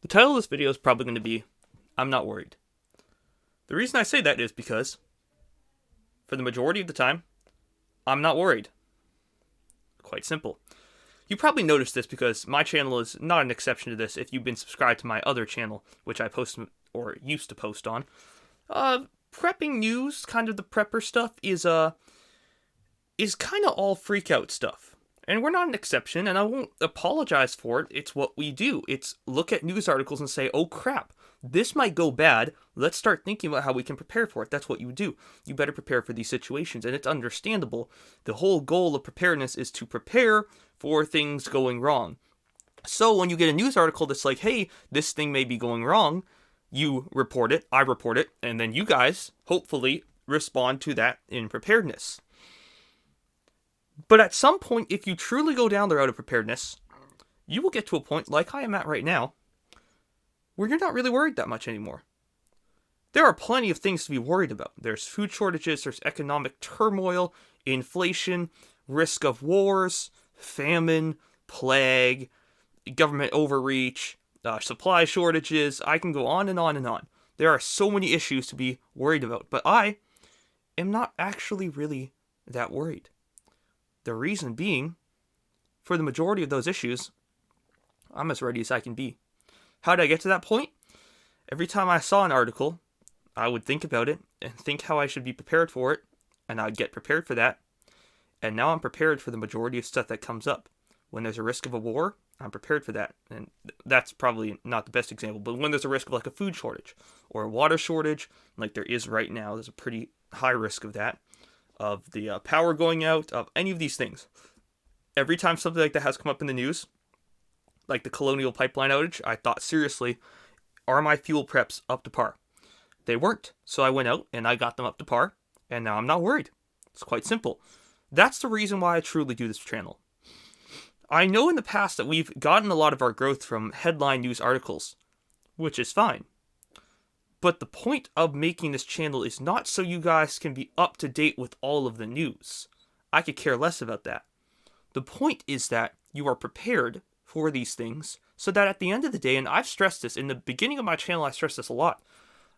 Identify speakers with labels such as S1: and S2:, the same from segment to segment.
S1: title of this video is probably going to be, I'm not worried. The reason I say that is because, for the majority of the time, I'm not worried. Quite simple. You probably noticed this because my channel is not an exception to this if you've been subscribed to my other channel, which I post or used to post on. Prepping news, kind of the prepper stuff, is kind of all freak out stuff. And we're not an exception, and I won't apologize for it. It's what we do. It's look at news articles and say, oh crap, this might go bad. Let's start thinking about how we can prepare for it. That's what you do. You better prepare for these situations, and it's understandable. The whole goal of preparedness is to prepare for things going wrong. So when you get a news article that's like, hey, this thing may be going wrong, you report it, I report it, and then you guys, hopefully, respond to that in preparedness. But at some point, if you truly go down the road of preparedness, you will get to a point, like I am at right now, where you're not really worried that much anymore. There are plenty of things to be worried about. There's food shortages, there's economic turmoil, inflation, risk of wars, famine, plague, government overreach, supply shortages. I can go on and on and on. There are so many issues to be worried about, but I am not actually really that worried. The reason being, for the majority of those issues, I'm as ready as I can be. How did I get to that point? Every time I saw an article, I would think about it and think how I should be prepared for it, and I'd get prepared for that. And now I'm prepared for the majority of stuff that comes up. When there's a risk of a war, I'm prepared for that. And that's probably not the best example, but when there's a risk of like a food shortage or a water shortage, like there is right now, there's a pretty high risk of that. Of the power going out, of any of these things. Every time something like that has come up in the news, like the Colonial Pipeline outage, I thought seriously, are my fuel preps up to par? They weren't, so I went out and I got them up to par, and now I'm not worried. It's quite simple. That's the reason why I truly do this channel. I know in the past that we've gotten a lot of our growth from headline news articles, which is fine. But the point of making this channel is not so you guys can be up to date with all of the news. I could care less about that. The point is that you are prepared for these things so that at the end of the day, and I've stressed this, in the beginning of my channel I stressed this a lot,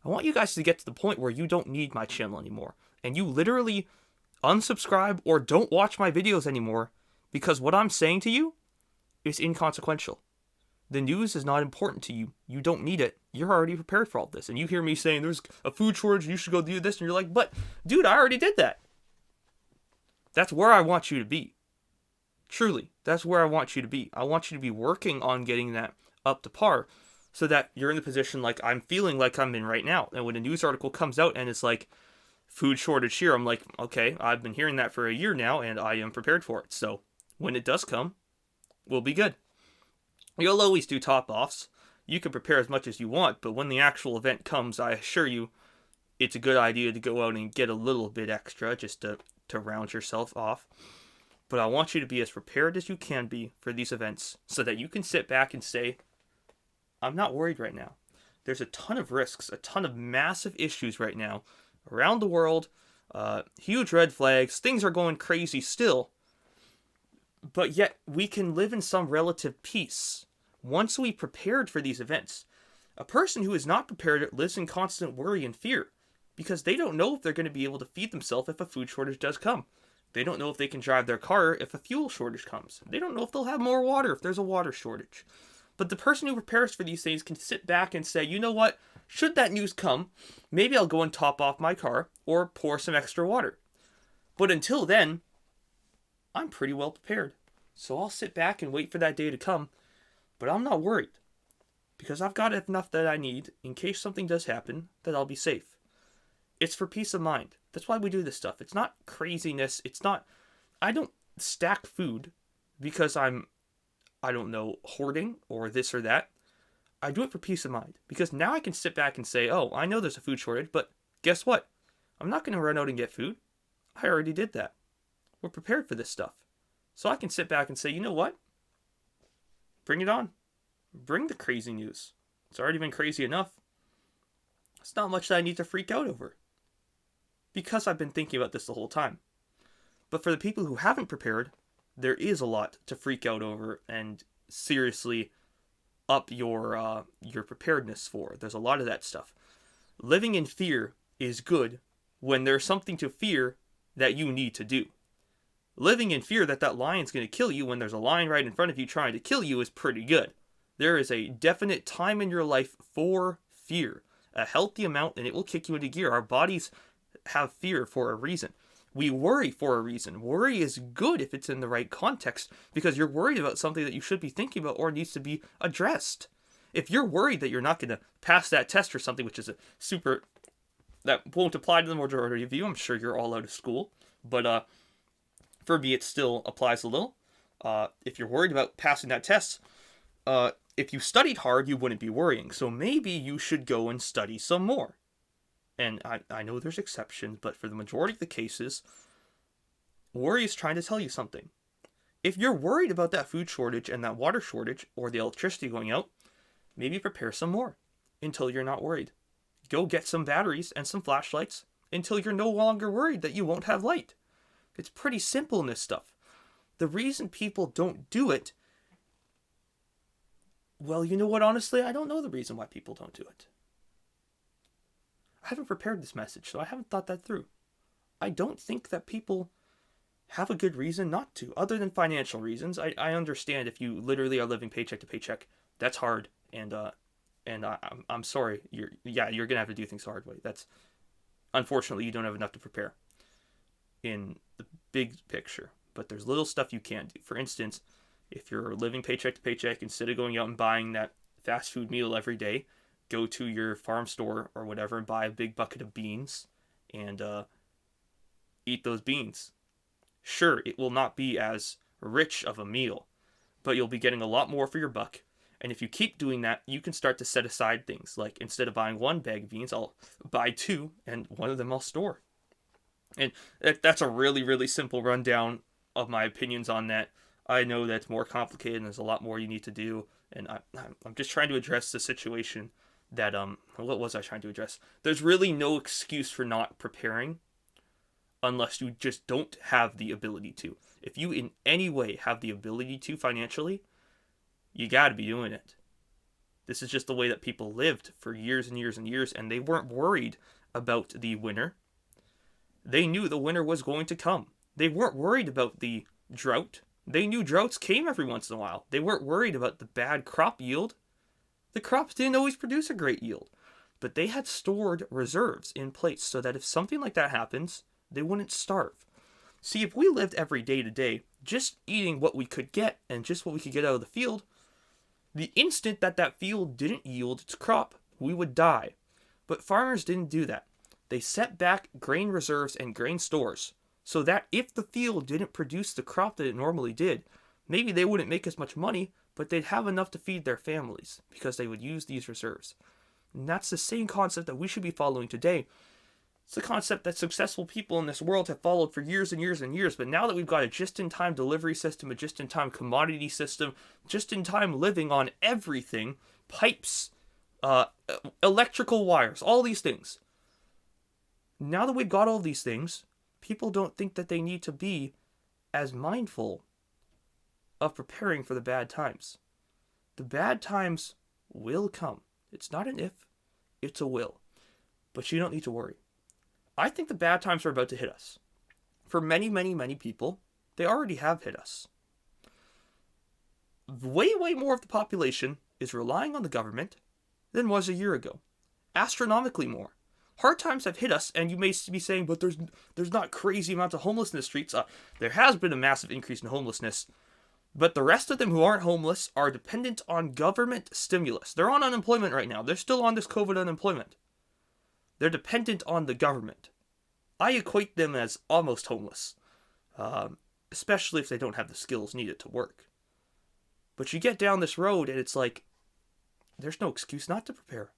S1: I want you guys to get to the point where you don't need my channel anymore. And you literally unsubscribe or don't watch my videos anymore because what I'm saying to you is inconsequential. The news is not important to you. You don't need it. You're already prepared for all this. And you hear me saying there's a food shortage, you should go do this. And you're like, but dude, I already did that. That's where I want you to be. Truly, that's where I want you to be. I want you to be working on getting that up to par so that you're in the position like I'm feeling like I'm in right now. And when a news article comes out and it's like, food shortage here, I'm like, okay, I've been hearing that for a year now and I am prepared for it. So when it does come, we'll be good. You'll always do top-offs. You can prepare as much as you want, but when the actual event comes, I assure you, it's a good idea to go out and get a little bit extra just to round yourself off. But I want you to be as prepared as you can be for these events so that you can sit back and say, I'm not worried right now. There's a ton of risks, a ton of massive issues right now around the world, huge red flags, things are going crazy still. But yet, we can live in some relative peace once we prepared for these events. A person who is not prepared lives in constant worry and fear because they don't know if they're going to be able to feed themselves if a food shortage does come. They don't know if they can drive their car if a fuel shortage comes. They don't know if they'll have more water if there's a water shortage. But the person who prepares for these things can sit back and say, you know what, should that news come, maybe I'll go and top off my car or pour some extra water. But until then, I'm pretty well prepared. So I'll sit back and wait for that day to come, but I'm not worried because I've got enough that I need in case something does happen that I'll be safe. It's for peace of mind. That's why we do this stuff. It's not craziness. I don't stack food because I don't know, hoarding or this or that. I do it for peace of mind because now I can sit back and say, oh, I know there's a food shortage, but guess what? I'm not going to run out and get food. I already did that. We're prepared for this stuff. So I can sit back and say, you know what? Bring it on. Bring the crazy news. It's already been crazy enough. It's not much that I need to freak out over. Because I've been thinking about this the whole time. But for the people who haven't prepared, there is a lot to freak out over and seriously up your preparedness for. There's a lot of that stuff. Living in fear is good when there's something to fear that you need to do. Living in fear that that lion's going to kill you when there's a lion right in front of you trying to kill you is pretty good. There is a definite time in your life for fear, a healthy amount, and it will kick you into gear. Our bodies have fear for a reason. We worry for a reason. Worry is good if it's in the right context, because you're worried about something that you should be thinking about or needs to be addressed. If you're worried that you're not going to pass that test or something, which is a super, that won't apply to the majority of you, I'm sure you're all out of school, but for me it still applies a little. If you're worried about passing that test, if you studied hard, you wouldn't be worrying. So maybe you should go and study some more. And I know there's exceptions, but for the majority of the cases, worry is trying to tell you something. If you're worried about that food shortage and that water shortage or the electricity going out, maybe prepare some more until you're not worried. Go get some batteries and some flashlights until you're no longer worried that you won't have light. It's pretty simple in this stuff. The reason people don't do it, well, you know what, honestly, I don't know the reason why people don't do it. I haven't prepared this message, so I haven't thought that through. I don't think that people have a good reason not to, other than financial reasons. I understand if you literally are living paycheck to paycheck, that's hard, and I'm sorry. You're gonna have to do things the hard way. That's, unfortunately, you don't have enough to prepare in the big picture. But there's little stuff you can do. For instance, if you're living paycheck to paycheck, instead of going out and buying that fast food meal every day, go to your farm store or whatever and buy a big bucket of beans and eat those beans. Sure, it will not be as rich of a meal, but you'll be getting a lot more for your buck. And if you keep doing that, you can start to set aside things. Like, instead of buying one bag of beans, I'll buy two, and one of them I'll store. And that's a really, really simple rundown of my opinions on that. I know that's more complicated and there's a lot more you need to do. And I'm just trying to address the situation that, what was I trying to address? There's really no excuse for not preparing unless you just don't have the ability to. If you in any way have the ability to financially, you gotta be doing it. This is just the way that people lived for years and years and years, and they weren't worried about the winter. They knew the winter was going to come. They weren't worried about the drought. They knew droughts came every once in a while. They weren't worried about the bad crop yield. The crops didn't always produce a great yield, but they had stored reserves in place so that if something like that happens, they wouldn't starve. See, if we lived every day to day, just eating what we could get and just what we could get out of the field, the instant that that field didn't yield its crop, we would die. But farmers didn't do that. They set back grain reserves and grain stores so that if the field didn't produce the crop that it normally did, maybe they wouldn't make as much money, but they'd have enough to feed their families because they would use these reserves. And that's the same concept that we should be following today. It's the concept that successful people in this world have followed for years and years and years, but now that we've got a just-in-time delivery system, a just-in-time commodity system, just-in-time living on everything, pipes, electrical wires, all these things. Now that we've got all these things, people don't think that they need to be as mindful of preparing for the bad times. The bad times will come. It's not an if, it's a will. But you don't need to worry. I think the bad times are about to hit us. For many, many, many people, they already have hit us. Way, way more of the population is relying on the government than was a year ago. Astronomically more. Hard times have hit us, and you may be saying, but there's not crazy amounts of homelessness in the streets. There has been a massive increase in homelessness, but the rest of them who aren't homeless are dependent on government stimulus. They're on unemployment right now. They're still on this COVID unemployment. They're dependent on the government. I equate them as almost homeless, especially if they don't have the skills needed to work. But you get down this road and it's like, there's no excuse not to prepare.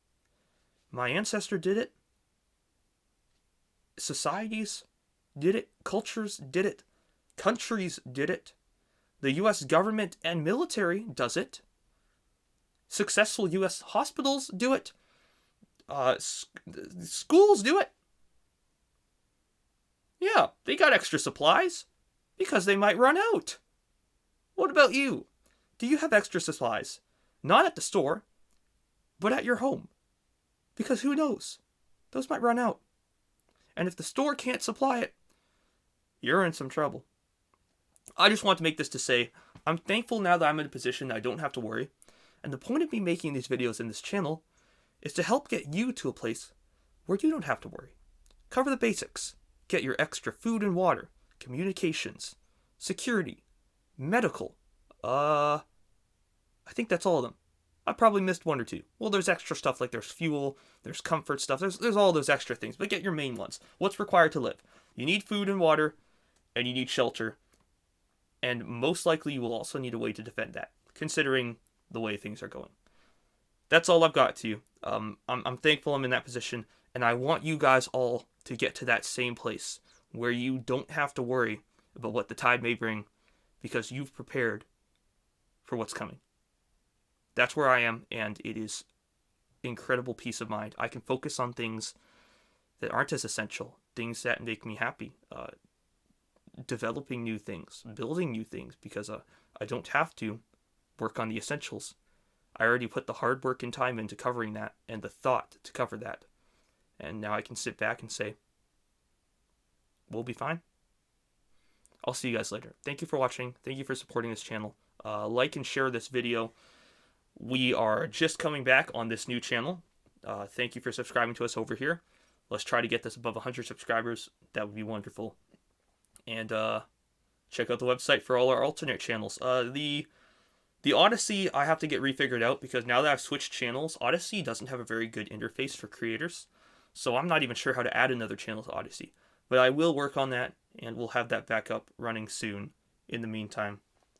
S1: My ancestor did it. Societies did it. Cultures did it. Countries did it. The U.S. government and military does it. Successful U.S. hospitals do it. Schools do it. Yeah, they got extra supplies because they might run out. What about you? Do you have extra supplies? Not at the store, but at your home. Because who knows? Those might run out. And if the store can't supply it, you're in some trouble. I just want to make this to say, I'm thankful now that I'm in a position that I don't have to worry. And the point of me making these videos in this channel is to help get you to a place where you don't have to worry. Cover the basics. Get your extra food and water, communications, security, medical. I think that's all of them. I probably missed one or two. Well, there's extra stuff like there's fuel, there's comfort stuff, there's all those extra things, but get your main ones. What's required to live? You need food and water, and you need shelter, and most likely you will also need a way to defend that, considering the way things are going. That's all I've got to you. I'm thankful I'm in that position, and I want you guys all to get to that same place where you don't have to worry about what the tide may bring because you've prepared for what's coming. That's where I am, and it is incredible peace of mind. I can focus on things that aren't as essential, things that make me happy, developing new things, building new things, because I don't have to work on the essentials. I already put the hard work and time into covering that, and the thought to cover that. And now I can sit back and say, we'll be fine. I'll see you guys later. Thank you for watching. Thank you for supporting this channel. Like and share this video. We are just coming back on this new channel. Thank you for subscribing to us over here. Let's try to get this above 100 subscribers. That would be wonderful. And check out the website for all our alternate channels. The Odyssey, I have to get refigured out because now that I've switched channels, Odyssey doesn't have a very good interface for creators. So I'm not even sure how to add another channel to Odyssey. But I will work on that, and we'll have that back up running soon. In the meantime,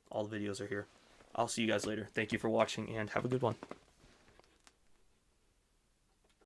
S1: all the videos are here. I'll see you guys later. Thank you for watching, and have a good one.